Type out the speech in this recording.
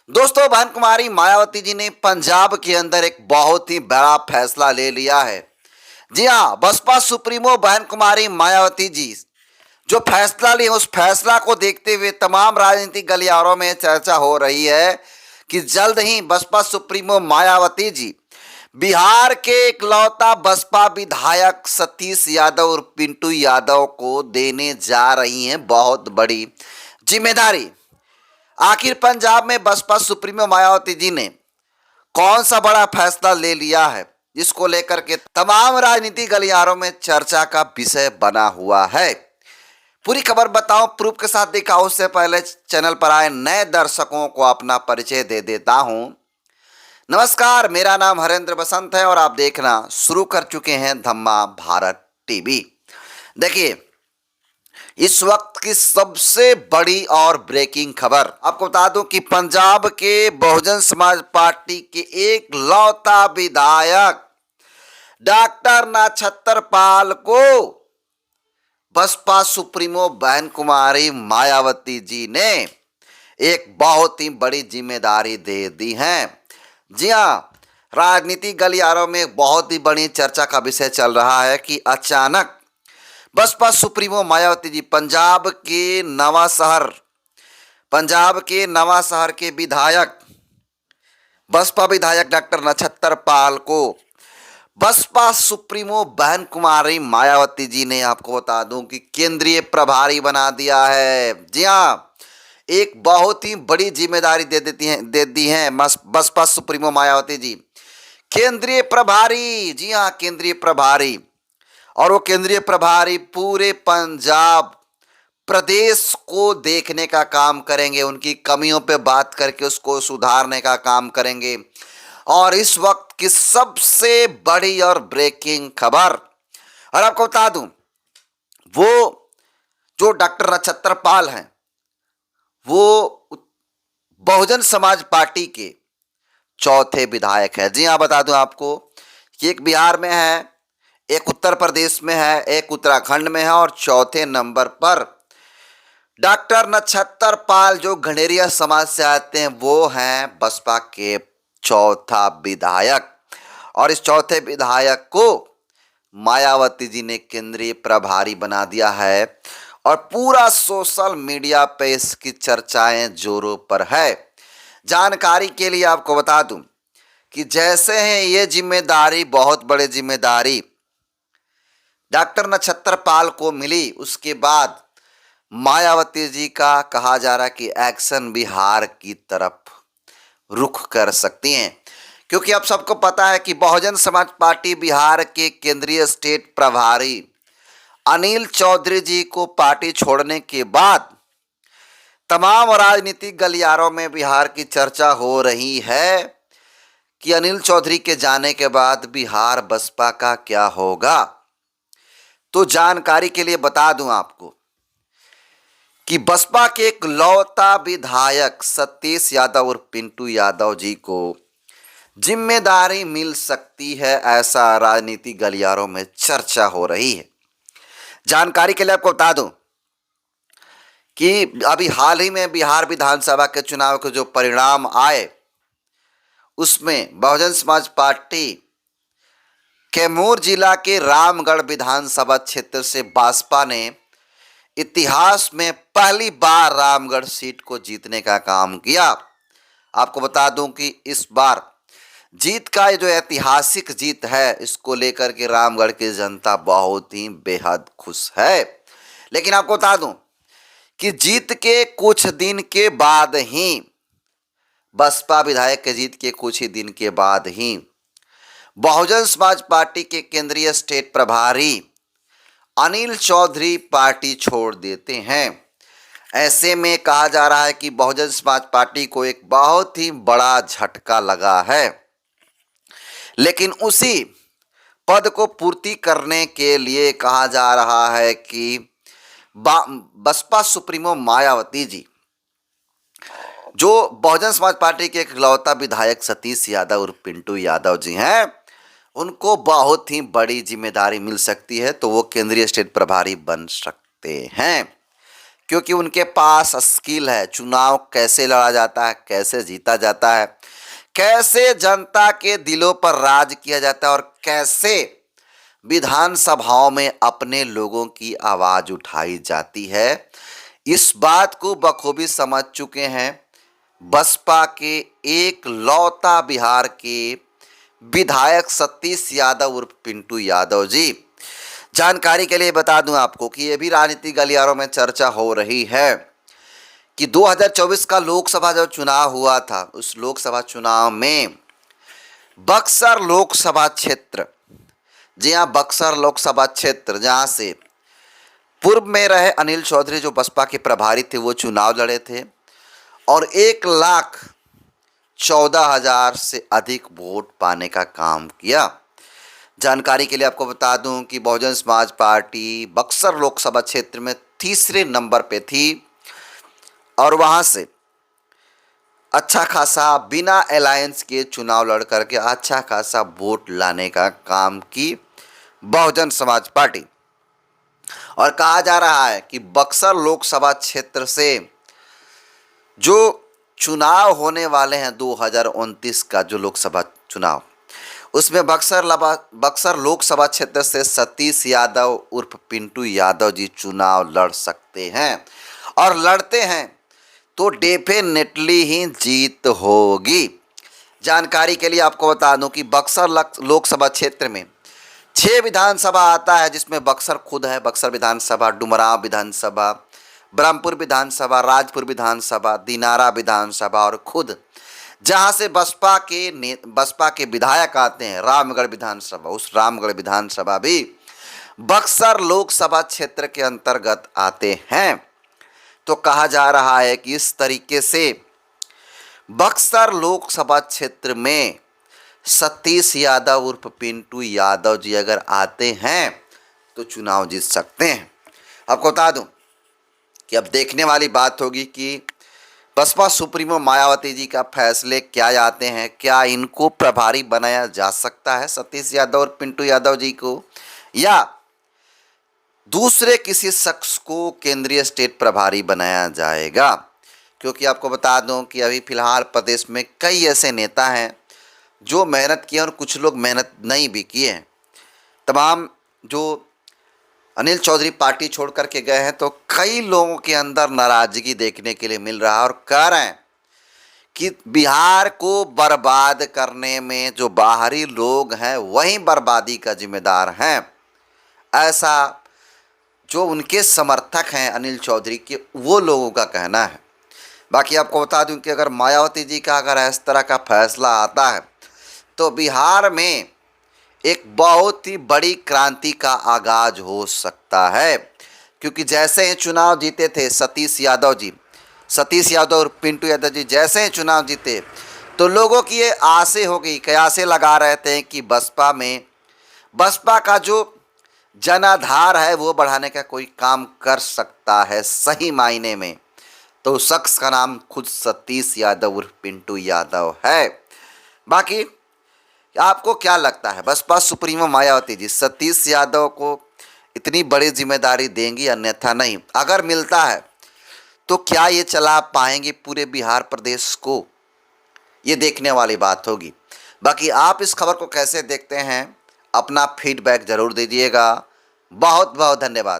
दोस्तों, बहन कुमारी मायावती जी ने पंजाब के अंदर एक बहुत ही बड़ा फैसला ले लिया है। जी हाँ, बसपा सुप्रीमो बहन कुमारी मायावती जी जो फैसला लिए, उस फैसला को देखते हुए तमाम राजनीतिक गलियारों में चर्चा हो रही है कि जल्द ही बसपा सुप्रीमो मायावती जी बिहार के इकलौता बसपा विधायक सतीश यादव और पिंटू यादव को देने जा रही हैं बहुत बड़ी जिम्मेदारी। आखिर पंजाब में बसपा सुप्रीमो मायावती जी ने कौन सा बड़ा फैसला ले लिया है, जिसको लेकर के तमाम राजनीतिक गलियारों में चर्चा का विषय बना हुआ है। पूरी खबर बताऊं, प्रूफ के साथ दिखाऊं, उससे पहले चैनल पर आए नए दर्शकों को अपना परिचय दे देता हूं। नमस्कार, मेरा नाम हरेंद्र बसंत है और आप देखना शुरू कर चुके हैं धम्मा भारत टीवी। देखिए, इस वक्त की सबसे बड़ी और ब्रेकिंग खबर आपको बता दूं कि पंजाब के बहुजन समाज पार्टी के एक लौता विधायक डॉक्टर नछत्र पाल को बसपा सुप्रीमो बहन कुमारी मायावती जी ने एक बहुत ही बड़ी जिम्मेदारी दे दी है। जी हाँ, राजनीतिक गलियारों में बहुत ही बड़ी चर्चा का विषय चल रहा है कि अचानक बसपा सुप्रीमो मायावती जी पंजाब के नवा शहर के विधायक बसपा विधायक डॉक्टर नछत्र पाल को बसपा सुप्रीमो बहन कुमारी मायावती जी ने, आपको बता दूं कि केंद्रीय प्रभारी बना दिया है। जी हाँ, एक बहुत ही बड़ी जिम्मेदारी दे दी है बसपा सुप्रीमो मायावती जी, केंद्रीय प्रभारी। जी हाँ, केंद्रीय प्रभारी। और वो केंद्रीय प्रभारी पूरे पंजाब प्रदेश को देखने का काम करेंगे, उनकी कमियों पे बात करके उसको सुधारने का काम करेंगे। और इस वक्त की सबसे बड़ी और ब्रेकिंग खबर, और आपको बता दूं, वो जो डॉक्टर नछत्र पाल हैं, वो बहुजन समाज पार्टी के चौथे विधायक है। जी हाँ, बता दूं आपको कि एक बिहार में है, एक उत्तर प्रदेश में है, एक उत्तराखंड में है और चौथे नंबर पर डॉक्टर नछत्र पाल जो गंडेरिया समाज से आते हैं, वो हैं बसपा के चौथा विधायक। और इस चौथे विधायक को मायावती जी ने केंद्रीय प्रभारी बना दिया है और पूरा सोशल मीडिया पे इसकी चर्चाएं जोरों पर है। जानकारी के लिए आपको बता दूं कि जैसे हैं ये जिम्मेदारी, बहुत बड़ी जिम्मेदारी डॉक्टर नछत्र पाल को मिली, उसके बाद मायावती जी का कहा जा रहा है कि एक्शन बिहार की तरफ रुख कर सकती हैं, क्योंकि अब सबको पता है कि बहुजन समाज पार्टी बिहार के केंद्रीय स्टेट प्रभारी अनिल चौधरी जी को पार्टी छोड़ने के बाद तमाम राजनीतिक गलियारों में बिहार की चर्चा हो रही है कि अनिल चौधरी के जाने के बाद बिहार बसपा का क्या होगा। तो जानकारी के लिए बता दूं आपको कि बसपा के एक लौता विधायक सतीश यादव और पिंटू यादव जी को जिम्मेदारी मिल सकती है, ऐसा राजनीतिक गलियारों में चर्चा हो रही है। जानकारी के लिए आपको बता दूं कि अभी हाल ही में बिहार विधानसभा के चुनाव के जो परिणाम आए, उसमें बहुजन समाज पार्टी कैमूर जिला के रामगढ़ विधानसभा क्षेत्र से बसपा ने इतिहास में पहली बार रामगढ़ सीट को जीतने का काम किया। आपको बता दूं कि इस बार जीत का ये जो ऐतिहासिक जीत है, इसको लेकर के रामगढ़ की जनता बहुत ही बेहद खुश है। लेकिन आपको बता दूं कि जीत के कुछ दिन के बाद ही, बसपा विधायक के जीत के कुछ ही दिन के बाद ही बहुजन समाज पार्टी के केंद्रीय स्टेट प्रभारी अनिल चौधरी पार्टी छोड़ देते हैं। ऐसे में कहा जा रहा है कि बहुजन समाज पार्टी को एक बहुत ही बड़ा झटका लगा है। लेकिन उसी पद को पूर्ति करने के लिए कहा जा रहा है कि बसपा सुप्रीमो मायावती जी, जो बहुजन समाज पार्टी के इकलौता विधायक सतीश यादव और पिंटू यादव जी हैं, उनको बहुत ही बड़ी जिम्मेदारी मिल सकती है। तो वो केंद्रीय स्टेट प्रभारी बन सकते हैं। क्योंकि उनके पास स्किल है, चुनाव कैसे लड़ा जाता है, कैसे जीता जाता है, कैसे जनता के दिलों पर राज किया जाता है और कैसे विधानसभाओं में अपने लोगों की आवाज उठाई जाती है। इस बात को बखूबी समझ चुके हैं बसपा के एक लौता बिहार के विधायक सतीश यादव उर्फ पिंटू यादव जी। जानकारी के लिए बता दूं आपको कि ये भी राजनीतिक गलियारों में चर्चा हो रही है कि 2024 का लोकसभा जो चुनाव हुआ था, उस लोकसभा चुनाव में बक्सर लोकसभा क्षेत्र, जी हाँ, बक्सर लोकसभा क्षेत्र जहां से पूर्व में रहे अनिल चौधरी जो बसपा के प्रभारी थे, वो चुनाव लड़े थे और 1,14,000 से अधिक वोट पाने का काम किया। जानकारी के लिए आपको बता दूं कि बहुजन समाज पार्टी बक्सर लोकसभा क्षेत्र में तीसरे नंबर पे थी और वहां से अच्छा खासा बिना अलायंस के चुनाव लड़ करके अच्छा खासा वोट लाने का काम की बहुजन समाज पार्टी। और कहा जा रहा है कि बक्सर लोकसभा क्षेत्र से जो चुनाव होने वाले हैं 2029 का जो लोकसभा चुनाव, उसमें बक्सर लोकसभा क्षेत्र से सतीश यादव उर्फ पिंटू यादव जी चुनाव लड़ सकते हैं और लड़ते हैं तो डेफिनेटली ही जीत होगी। जानकारी के लिए आपको बता दूं कि बक्सर लोकसभा क्षेत्र में 6 विधानसभा आता है, जिसमें बक्सर खुद है, बक्सर विधानसभा, डुमरांव विधानसभा, ब्रह्मपुर विधानसभा, राजपुर विधानसभा, दिनारा विधानसभा और खुद जहां से बसपा के विधायक आते हैं रामगढ़ विधानसभा, उस रामगढ़ विधानसभा भी बक्सर लोकसभा क्षेत्र के अंतर्गत आते हैं। तो कहा जा रहा है कि इस तरीके से बक्सर लोकसभा क्षेत्र में सतीश यादव उर्फ पिंटू यादव जी अगर आते हैं तो चुनाव जीत सकते हैं। आपको बता दूं कि अब देखने वाली बात होगी कि बसपा सुप्रीमो मायावती जी का फैसले क्या आते हैं, क्या इनको प्रभारी बनाया जा सकता है सतीश यादव और पिंटू यादव जी को, या दूसरे किसी शख्स को केंद्रीय स्टेट प्रभारी बनाया जाएगा। क्योंकि आपको बता दूं कि अभी फिलहाल प्रदेश में कई ऐसे नेता हैं जो मेहनत किए और कुछ लोग मेहनत नहीं भी किए हैं। तमाम जो अनिल चौधरी पार्टी छोड़ करके गए हैं तो कई लोगों के अंदर नाराजगी देखने के लिए मिल रहा है और कह रहे हैं कि बिहार को बर्बाद करने में जो बाहरी लोग हैं वही बर्बादी का जिम्मेदार हैं। ऐसा जो उनके समर्थक हैं अनिल चौधरी के, वो लोगों का कहना है। बाकी आपको बता दूं कि अगर मायावती जी का अगर इस तरह का फैसला आता है तो बिहार में एक बहुत ही बड़ी क्रांति का आगाज हो सकता है। क्योंकि जैसे ही चुनाव जीते थे सतीश यादव और पिंटू यादव जी जैसे ही चुनाव जीते तो लोगों की ये आसें हो गई, कयासें लगा रहे थे कि बसपा का जो जनाधार है वो बढ़ाने का कोई काम कर सकता है सही मायने में। तो उस शख्स का नाम खुद सतीश यादव उर्फ पिंटू यादव है। बाकी आपको क्या लगता है, बसपा सुप्रीमो मायावती जी सतीश यादव को इतनी बड़ी जिम्मेदारी देंगी, अन्यथा नहीं? अगर मिलता है तो क्या ये चला पाएंगे पूरे बिहार प्रदेश को? ये देखने वाली बात होगी। बाकी आप इस खबर को कैसे देखते हैं, अपना फीडबैक जरूर दीजिएगा। बहुत बहुत धन्यवाद।